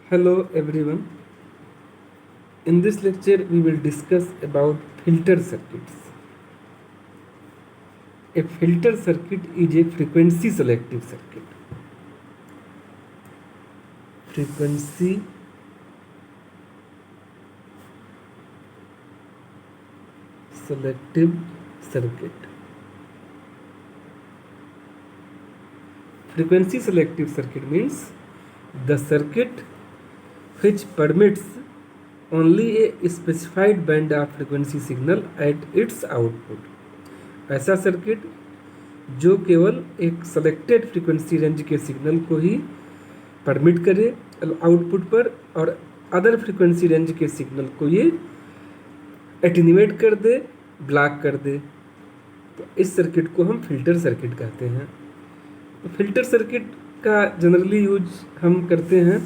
Hello everyone. In this lecture we will discuss about filter circuits. A filter circuit is a frequency selective circuit. Frequency selective circuit. Frequency selective circuit means the circuit which permits only a specified band of frequency signal at its output. ऐसा circuit जो केवल एक selected frequency range के signal को ही permit करे output पर और other frequency range के सिग्नल को ये एटीन्यूएट कर दे, ब्लॉक कर दे। तो इस सर्किट को हम फिल्टर सर्किट कहते हैं। तो फिल्टर सर्किट का जनरली यूज हम करते हैं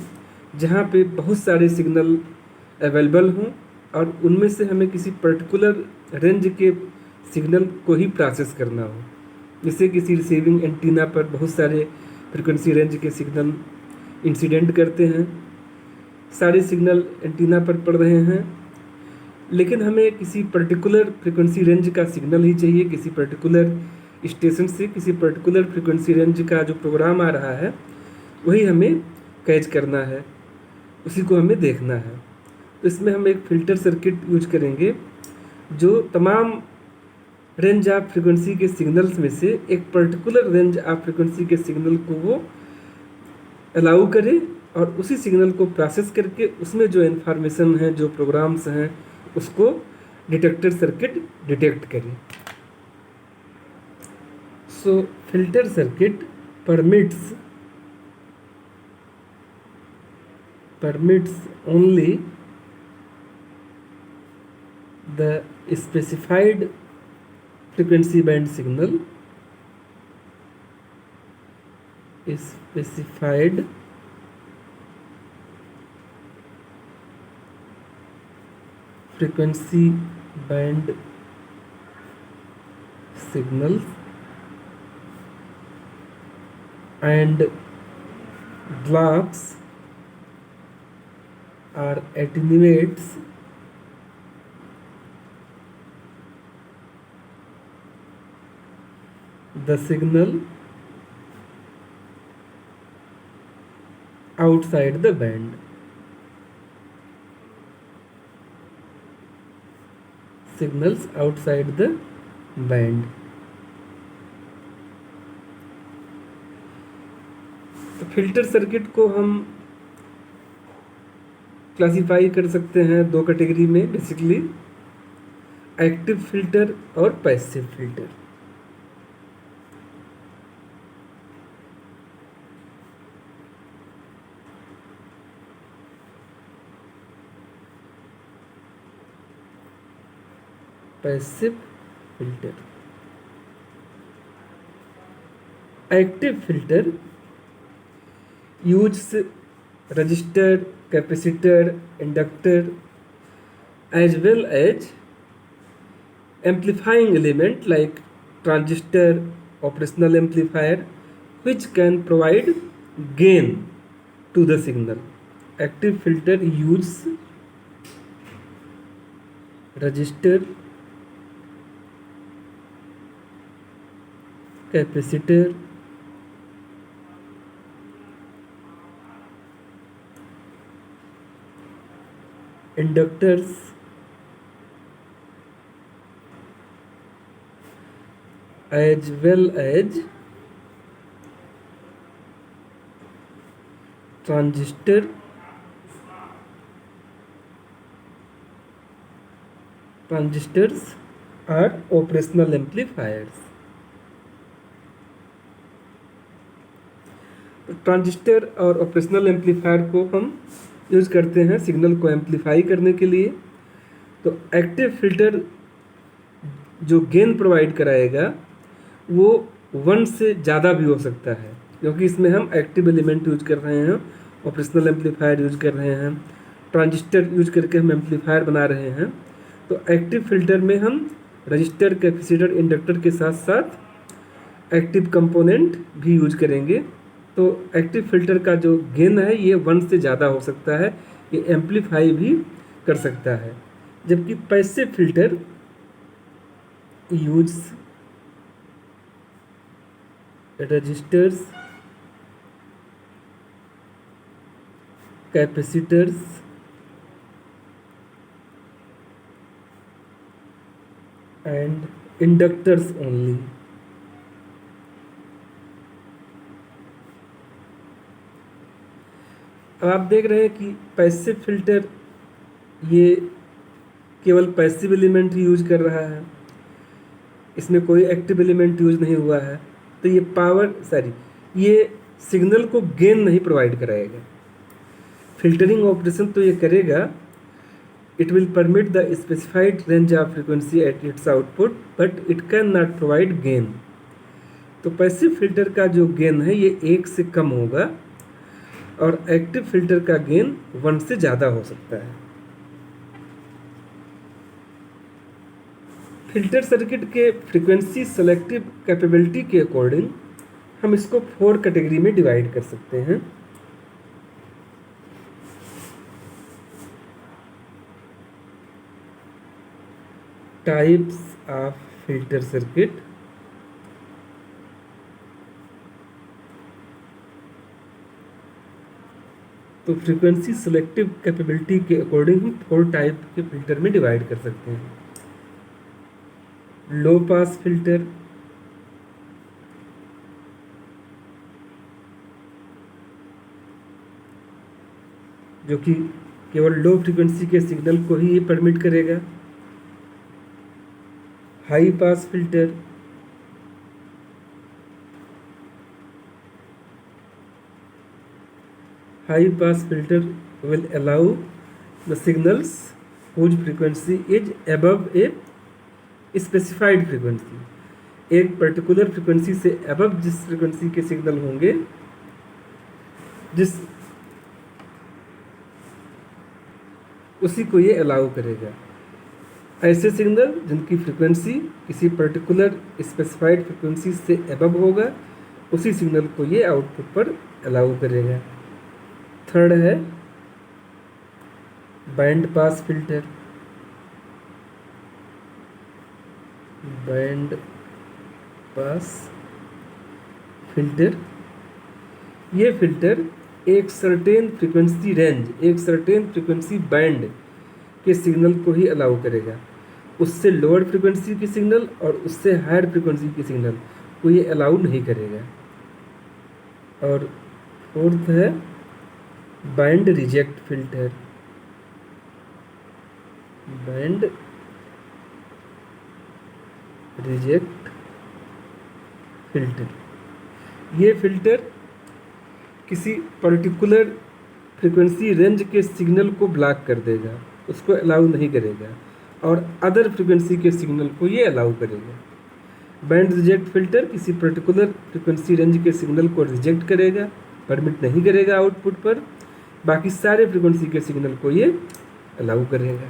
जहाँ पे बहुत सारे सिग्नल अवेलेबल हों और उनमें से हमें किसी पर्टिकुलर रेंज के सिग्नल को ही प्रोसेस करना हो। जैसे किसी रिसीविंग एंटीना पर बहुत सारे फ्रीक्वेंसी रेंज के सिग्नल इंसिडेंट करते हैं, सारे सिग्नल एंटीना पर पड़ रहे हैं, लेकिन हमें किसी पर्टिकुलर फ्रीक्वेंसी रेंज का सिग्नल ही चाहिए। किसी पर्टिकुलर स्टेशन से किसी पर्टिकुलर फ्रीक्वेंसी रेंज का जो प्रोग्राम आ रहा है वही हमें कैच करना है, उसी को हमें देखना है। तो इसमें हम एक फ़िल्टर सर्किट यूज करेंगे जो तमाम रेंज ऑफ फ्रीक्वेंसी के सिग्नल्स में से एक पर्टिकुलर रेंज ऑफ फ्रीक्वेंसी के सिग्नल को वो अलाउ करे और उसी सिग्नल को प्रोसेस करके उसमें जो इन्फॉर्मेशन है, जो प्रोग्राम्स हैं, उसको डिटेक्टर सर्किट डिटेक्ट करे। So filter circuit permits only the specified frequency band signal frequency band signals and blocks or attenuates the signal outside the band. Signals outside the band. तो filter circuit को हम classify कर सकते हैं दो category में, basically active filter और passive filter. Passive filter, active filter use register, capacitor, inductor as well as amplifying element like transistor, operational amplifier, which can provide gain to the signal. Active filter use resistor, capacitor, inductors as well as transistors are operational amplifiers. Transistor और operational amplifier को हम use करते हैं signal को amplify करने के लिए। तो एक्टिव फिल्टर जो गेन प्रोवाइड कराएगा वो 1 से ज़्यादा भी हो सकता है, क्योंकि इसमें हम एक्टिव एलिमेंट यूज कर रहे हैं, ऑपरेशनल एम्पलीफायर यूज कर रहे हैं, ट्रांजिस्टर यूज करके हम एम्पलीफायर बना रहे हैं। तो एक्टिव फिल्टर में हम रजिस्टर, कैपेसिटर, इंडक्टर के साथ साथ एक्टिव कंपोनेंट भी यूज करेंगे। तो एक्टिव फिल्टर का जो गेन है ये 1 से ज़्यादा हो सकता है, ये एम्पलीफाई भी कर सकता है। जबकि passive filter use resistors, capacitors and inductors only. अब आप देख रहे हैं कि पैसिव फिल्टर ये केवल पैसिव एलिमेंट ही यूज कर रहा है, इसमें कोई एक्टिव एलिमेंट यूज नहीं हुआ है, तो ये सिग्नल को गेन नहीं प्रोवाइड कराएगा। फिल्टरिंग ऑपरेशन तो ये करेगा, it will permit the specified range of frequency at its output but it can not provide gain. तो पैसिव फिल्टर का जो गेन है ये 1 से कम होगा और एक्टिव फिल्टर का गेन 1 से ज़्यादा हो सकता है। फिल्टर सर्किट के फ्रीक्वेंसी सेलेक्टिव कैपेबिलिटी के अकॉर्डिंग हम इसको 4 कैटेगरी में डिवाइड कर सकते हैं। Types of filter circuit. तो फ्रीक्वेंसी सेलेक्टिव कैपेबिलिटी के अकॉर्डिंग हम 4 टाइप के फिल्टर में डिवाइड कर सकते हैं। लो पास फिल्टर, जो कि केवल लो फ्रीक्वेंसी के सिग्नल को ही परमिट करेगा। High pass filter, high pass filter will allow the signals whose frequency is above a specified frequency। एक पर्टिकुलर फ्रीक्वेंसी से above जिस फ्रीक्वेंसी के सिग्नल होंगे, उसी को ये अलाउ करेगा। ऐसे सिग्नल जिनकी फ्रीक्वेंसी किसी पर्टिकुलर स्पेसिफाइड फ्रीक्वेंसी से अबव होगा, उसी सिग्नल को ये आउटपुट पर अलाउ करेगा। थर्ड है band pass filter. Band pass filter, ये फिल्टर एक सर्टेन फ्रीक्वेंसी रेंज, एक सर्टेन फ्रीक्वेंसी बैंड के सिग्नल को ही अलाउ करेगा। उससे लोअर फ्रीक्वेंसी की सिग्नल और उससे हायर फ्रीक्वेंसी की सिग्नल को ये अलाउ नहीं करेगा। और फोर्थ है band reject filter. Band reject filter, ये फिल्टर किसी पर्टिकुलर फ्रीक्वेंसी रेंज के सिग्नल को ब्लॉक कर देगा, उसको अलाउ नहीं करेगा, और अदर फ्रीक्वेंसी के सिग्नल को ये अलाउ करेगा। बैंड रिजेक्ट फिल्टर किसी पर्टिकुलर फ्रीक्वेंसी रेंज के सिग्नल को रिजेक्ट करेगा, परमिट नहीं करेगा आउटपुट पर, बाकी सारे फ्रीक्वेंसी के सिग्नल को ये अलाउ करेगा।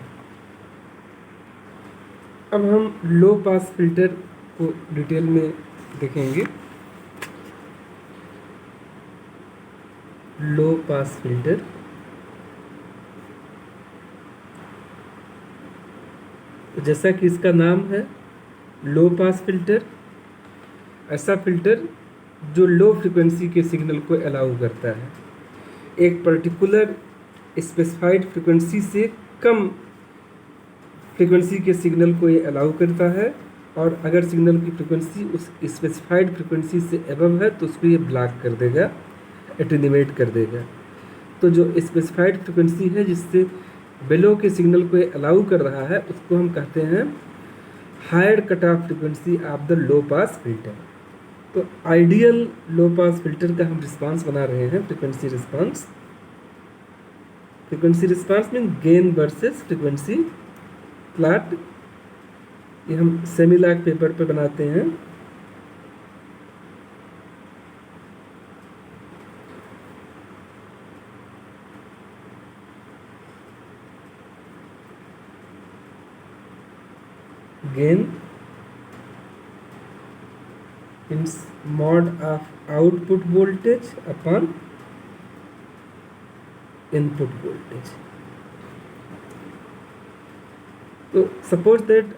अब हम लो पास फिल्टर को डिटेल में देखेंगे। लो पास फिल्टर जैसा कि इसका नाम है लो पास फिल्टर, ऐसा फिल्टर जो लो फ्रीक्वेंसी के सिग्नल को अलाउ करता है। एक पर्टिकुलर स्पेसिफाइड फ्रीक्वेंसी से कम फ्रीक्वेंसी के सिग्नल को ये अलाउ करता है, और अगर सिग्नल की फ्रीक्वेंसी उस स्पेसिफाइड फ्रीक्वेंसी से अबव है तो उसको ये ब्लॉक कर देगा, एटेन्यूएट कर देगा। तो जो स्पेसिफाइड फ्रीक्वेंसी है जिससे बिलो के सिग्नल को ये अलाउ कर रहा है, उसको हम कहते हैं higher cut off frequency of the low pass filter. तो आइडियल लो पास फिल्टर का हम रिस्पांस बना रहे हैं frequency response. Frequency response mean gain versus frequency plot. ये हम सेमीलाक पेपर पे बनाते हैं। Gain means mod of output voltage upon input voltage. तो सपोज दैट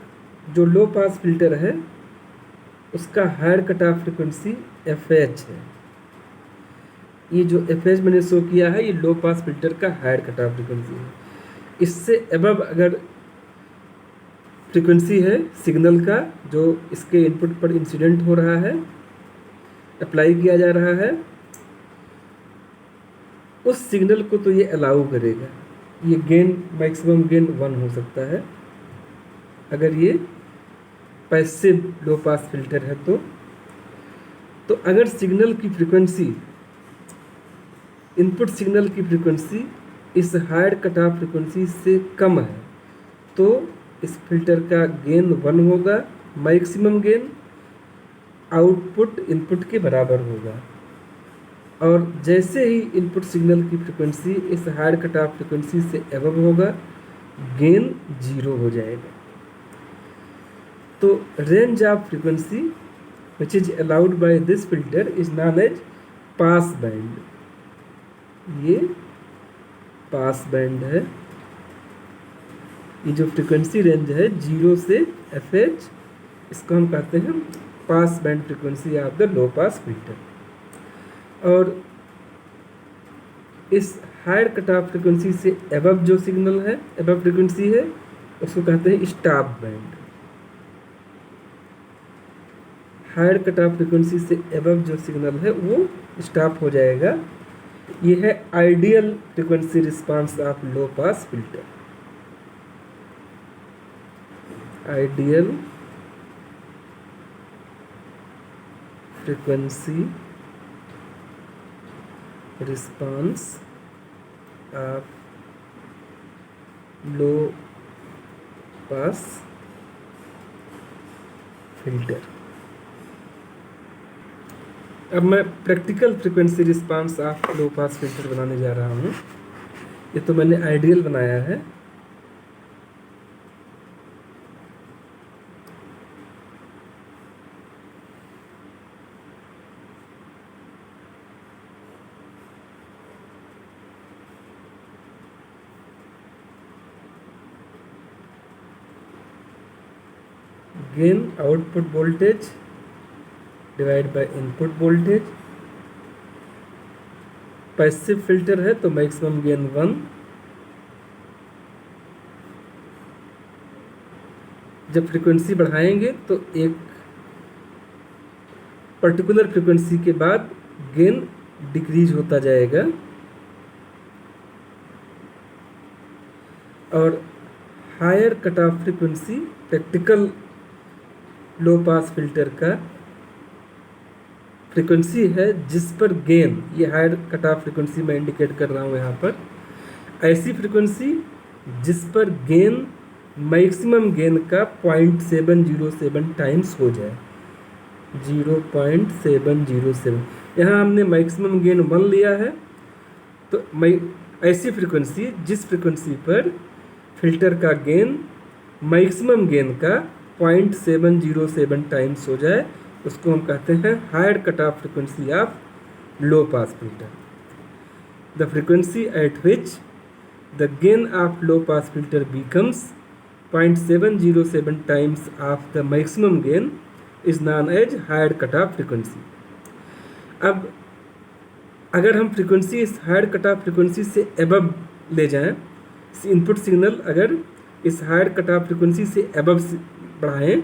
जो लो पास फिल्टर है उसका higher cut off frequency FH है। ये जो FH मैंने शो किया है ये लो पास फिल्टर का हायर कट ऑफ फ्रिक्वेंसी है। इससे अबव अगर फ्रिक्वेंसी है सिग्नल का जो इसके इनपुट पर इंसिडेंट हो रहा है, अप्लाई किया जा रहा है, उस सिग्नल को तो ये अलाउ करेगा। ये गेन मैक्सिमम गेन 1 हो सकता है अगर ये पैसिव लो पास फिल्टर है तो अगर सिग्नल की फ्रिक्वेंसी, इनपुट सिग्नल की फ्रिक्वेंसी इस हायर कट ऑफ फ्रिक्वेंसी से कम है तो इस फिल्टर का गेन 1 होगा, मैक्सिमम गेन आउटपुट इनपुट के बराबर होगा। और जैसे ही इनपुट सिग्नल की फ्रिक्वेंसी इस हायर कट ऑफ फ्रिक्वेंसी से अबव होगा, गेन 0 हो जाएगा। तो range of frequency which is allowed by this filter is known as pass band. ये पास बैंड है। ये जो फ्रिक्वेंसी रेंज है 0 से FH, इसको हम कहते हैं pass band frequency of the low pass filter. और इस हायर कट ऑफ फ्रिक्वेंसी से अबव जो सिग्नल है, अबव फ्रिक्वेंसी है, उसको कहते हैं stop band. Higher cut off frequency से अबव जो सिग्नल है वो स्टॉप हो जाएगा। ये है ideal frequency response of low pass filter. Ideal frequency response of low pass filter. अब मैं practical frequency response of low pass filter बनाने जा रहा हूँ। ये तो मैंने आइडियल बनाया है। Gain output voltage divide by input voltage. Passive filter है तो मैक्सिमम गेन 1। जब फ्रीक्वेंसी बढ़ाएंगे तो एक पर्टिकुलर फ्रीक्वेंसी के बाद गेन डिक्रीज होता जाएगा। और higher cut off frequency practical low pass filter का फ्रीक्वेंसी है जिस पर गेन, ये हायर कट ऑफ फ्रीक्वेंसी मैं इंडिकेट कर रहा हूँ यहाँ पर, ऐसी फ्रीक्वेंसी जिस पर गेन मैक्सिमम गेन का 0.707 टाइम्स हो जाए। 0.707। यहाँ हमने मैक्सिमम गेन 1 लिया है। तो ऐसी फ्रीक्वेंसी जिस फ्रीक्वेंसी पर फिल्टर का गेन मैक्सिमम गेन का 0.707 टाइम्स हो जाए उसको हम कहते हैं higher cut off frequency of low pass filter. The frequency at which the gain of low pass filter becomes 0.707 times of the maximum gain is known as higher cut off frequency। अब अगर हम frequency इस higher cut off frequency से above ले जाएं, input signal अगर इस higher cut off frequency से अबव बढ़ाएं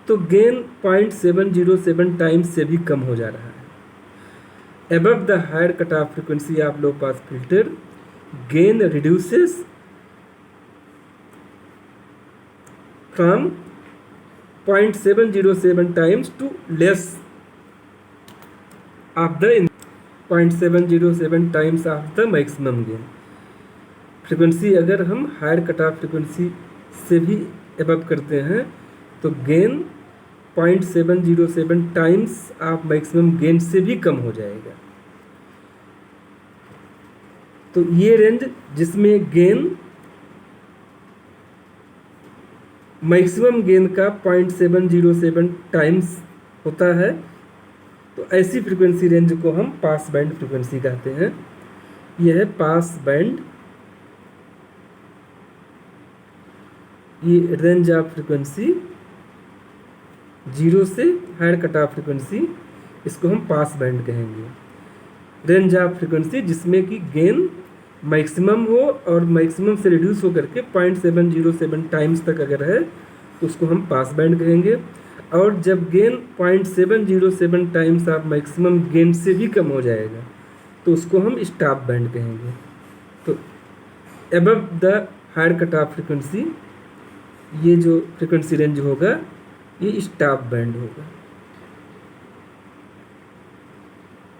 तो गेन 0.707 टाइम्स से भी कम हो जा रहा है। Above the higher cut off frequency of low pass filter gain reduces from 0.707 times to less of the 0.707 times of the maximum gain. Frequency अगर हम हायर कट ऑफ फ्रीक्वेंसी से भी अबव करते हैं तो gain 0.707 times of maximum gain से भी कम हो जाएगा। तो ये रेंज जिसमें गेन मैक्सिमम गेन का 0.707 टाइम्स होता है तो ऐसी फ्रीक्वेंसी रेंज को हम पास बैंड फ्रीक्वेंसी कहते हैं। यह है पास बैंड, ये रेंज ऑफ फ्रीक्वेंसी 0 से हायर कट ऑफ फ्रीक्वेंसी, इसको हम पास बैंड कहेंगे। रेंज ऑफ फ्रीक्वेंसी जिसमें कि गेन मैक्सिमम हो और मैक्सिमम से रिड्यूस हो करके 0.707 टाइम्स तक अगर है तो उसको हम पास बैंड कहेंगे। और जब gain 0.707 times of maximum gain से भी कम हो जाएगा तो उसको हम स्टॉप बैंड कहेंगे। तो above the higher cut off frequency, ये जो फ्रीक्वेंसी रेंज होगा ये स्टॉप बैंड होगा,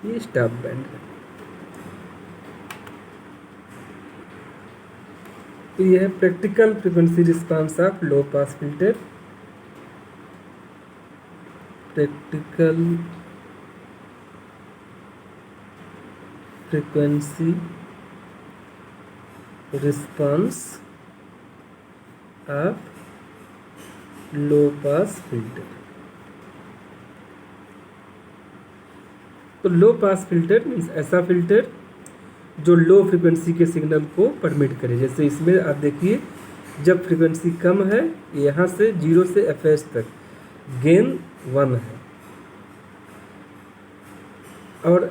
ये स्टॉप बैंड है। तो यह है practical frequency response of low pass filter. Practical frequency response of low pass filter. तो लो पास फिल्टर मीन्स ऐसा फिल्टर जो लो फ्रीक्वेंसी के सिग्नल को परमिट करे। जैसे इसमें आप देखिए, जब फ्रीक्वेंसी कम है, यहाँ से 0 से fH तक गेन 1 है और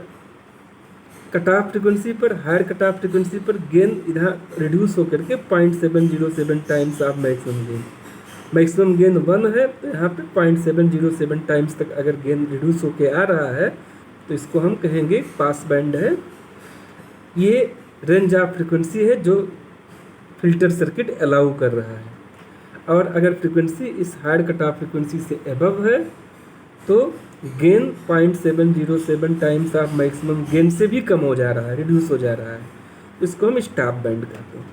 कट ऑफ फ्रीक्वेंसी पर, हायर कट ऑफ फ्रीक्वेंसी पर गेन इधर रिड्यूस होकर के 0.707 times of maximum gain. Maximum gain 1 है तो यहाँ पे 0.707 टाइम्स तक अगर गेन रिड्यूस होके आ रहा है तो इसको हम कहेंगे पास बैंड है। ये रेंज ऑफ फ्रीक्वेंसी है जो फिल्टर सर्किट अलाउ कर रहा है। और अगर फ्रीक्वेंसी इस हायर कट ऑफ फ्रीक्वेंसी से एबव है तो gain 0.707 times of maximum gain से भी कम हो जा रहा है, रिड्यूस हो जा रहा है, इसको हम स्टॉप बैंड कहते हैं।